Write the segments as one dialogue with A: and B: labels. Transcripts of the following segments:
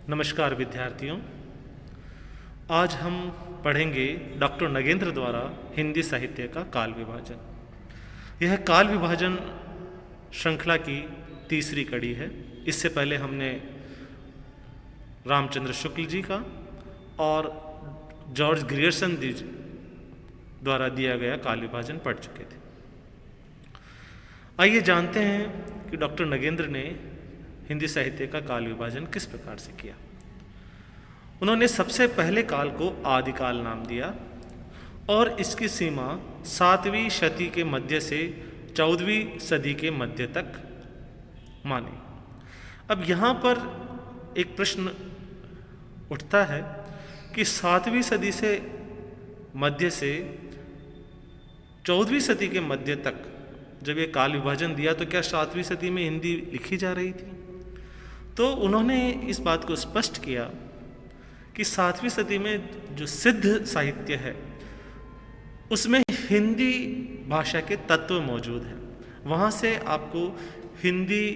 A: नमस्कार विद्यार्थियों। आज हम पढ़ेंगे डॉक्टर नगेंद्र द्वारा हिंदी साहित्य का काल विभाजन। यह काल विभाजन श्रृंखला की तीसरी कड़ी है। इससे पहले हमने रामचंद्र शुक्ल जी का और जॉर्ज ग्रियर्सन जी द्वारा दिया गया काल विभाजन पढ़ चुके थे। आइए जानते हैं कि डॉक्टर नगेंद्र ने हिंदी साहित्य का काल विभाजन किस प्रकार से किया। उन्होंने सबसे पहले काल को आदिकाल नाम दिया और इसकी सीमा 7वीं शती के मध्य से 14वीं सदी के मध्य तक मानी। अब यहाँ पर एक प्रश्न उठता है कि 7वीं सदी से मध्य से 14वीं सदी के मध्य तक जब ये काल विभाजन दिया तो क्या 7वीं सदी में हिंदी लिखी जा रही थी? तो उन्होंने इस बात को स्पष्ट किया कि 7वीं सदी में जो सिद्ध साहित्य है उसमें हिंदी भाषा के तत्व मौजूद हैं। वहाँ से आपको हिंदी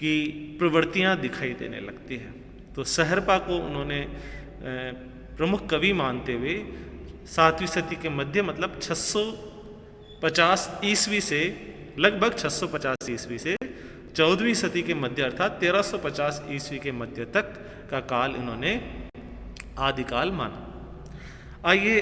A: की प्रवृत्तियाँ दिखाई देने लगती हैं। तो सहरपा को उन्होंने प्रमुख कवि मानते हुए 7वीं सदी के मध्य मतलब 650 ईस्वी से लगभग 650 ईस्वी से 14वीं सदी के मध्य अर्थात 1350 ईस्वी के मध्य तक का काल इन्होंने आदिकाल माना। आइए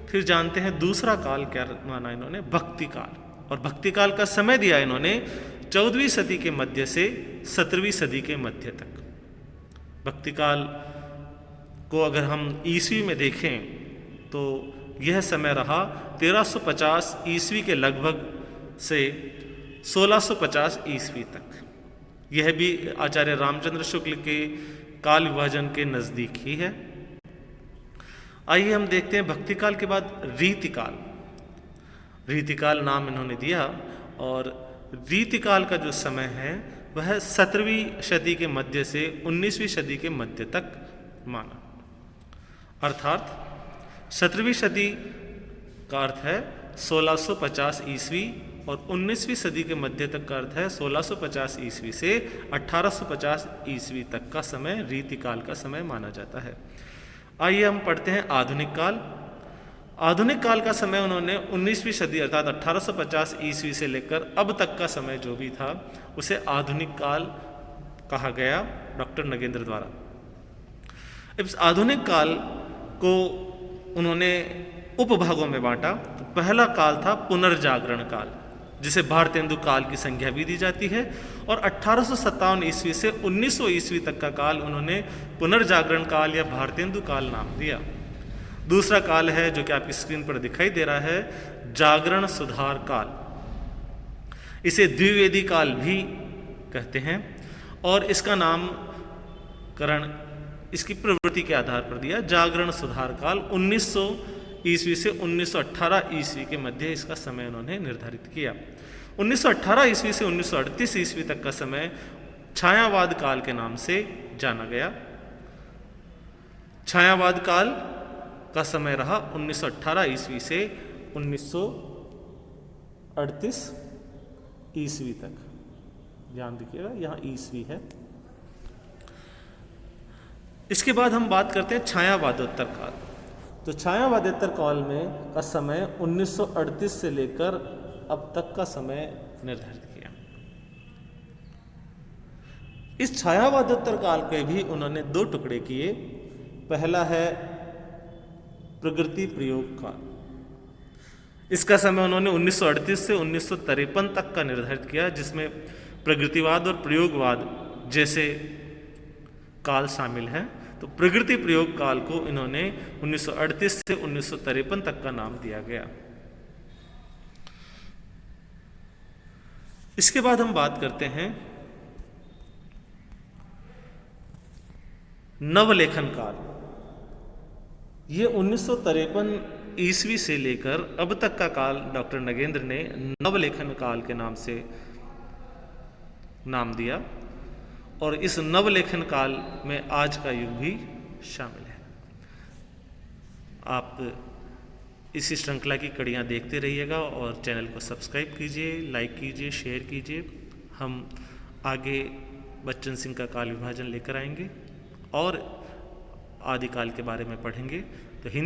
A: फिर जानते हैं दूसरा काल क्या माना इन्होंने, भक्ति काल। और भक्ति काल का समय दिया इन्होंने 14वीं सदी के मध्य से 17वीं सदी के मध्य तक। भक्ति काल को अगर हम ईस्वी में देखें तो यह समय रहा 1350 ईस्वी के लगभग से 1650 ईस्वी तक। यह भी आचार्य रामचंद्र शुक्ल के काल विभाजन के नज़दीक ही है। आइए हम देखते हैं भक्ति काल के बाद रीतिकाल। रीतिकाल नाम इन्होंने दिया और रीतिकाल का जो समय है वह 17वीं सदी के मध्य से 19वीं सदी के मध्य तक माना। अर्थात 17वीं सदी का अर्थ है 1650 ईस्वी और 19वीं सदी के मध्य तक का अर्थ है 1650 ईस्वी से 1850 ईस्वी तक का समय रीतिकाल का समय माना जाता है। आइए हम पढ़ते हैं आधुनिक काल। आधुनिक काल का समय उन्होंने 19वीं सदी अर्थात 1850 ईस्वी से लेकर अब तक का समय जो भी था उसे आधुनिक काल कहा गया डॉक्टर नगेंद्र द्वारा। इस आधुनिक काल को उन्होंने उपभागों में बांटा। तो पहला काल था पुनर्जागरण काल, जिसे भारतेंदु काल की संज्ञा भी दी जाती है, और 1857 ईस्वी से 1900 ईस्वी तक का काल उन्होंने पुनर्जागरण काल या भारतेंदु काल नाम दिया। दूसरा काल है जो कि आपकी स्क्रीन पर दिखाई दे रहा है, जागरण सुधार काल। इसे द्विवेदी काल भी कहते हैं और इसका नामकरण इसकी प्रवृत्ति के आधार पर दिया। जागरण सुधार काल 1900 ईस्वी से 1918 ईस्वी के मध्य इसका समय उन्होंने निर्धारित किया। 1918 ईस्वी से 1938 ईस्वी तक का समय छायावाद काल के नाम से जाना गया। छायावाद काल का समय रहा 1918 ईस्वी से 1938 ईस्वी तक। ध्यान रखिएगा यहाँ ईस्वी है। इसके बाद हम बात करते हैं छायावादोत्तर काल। तो छायावादोत्तर काल में का समय 1938 से लेकर अब तक का समय निर्धारित किया। इस छायावादोत्तर काल के भी उन्होंने 2 टुकड़े किए। पहला है प्रगति प्रयोग काल। इसका समय उन्होंने 1938 से 1953 तक का निर्धारित किया, जिसमें प्रगतिवाद और प्रयोगवाद जैसे काल शामिल हैं। तो प्रगति प्रयोग काल को इन्होंने 1938 से 1953 तक का नाम दिया गया। इसके बाद हम बात करते हैं नवलेखन काल। ये 1953 ईस्वी से लेकर अब तक का काल डॉक्टर नगेंद्र ने नवलेखन काल के नाम से नाम दिया और इस नवलेखन काल में आज का युग भी शामिल है। आप इसी श्रृंखला की कड़ियाँ देखते रहिएगा और चैनल को सब्सक्राइब कीजिए, लाइक कीजिए, शेयर कीजिए। हम आगे बच्चन सिंह का काल विभाजन लेकर आएंगे। और आदिकाल के बारे में पढ़ेंगे। तो हिंदी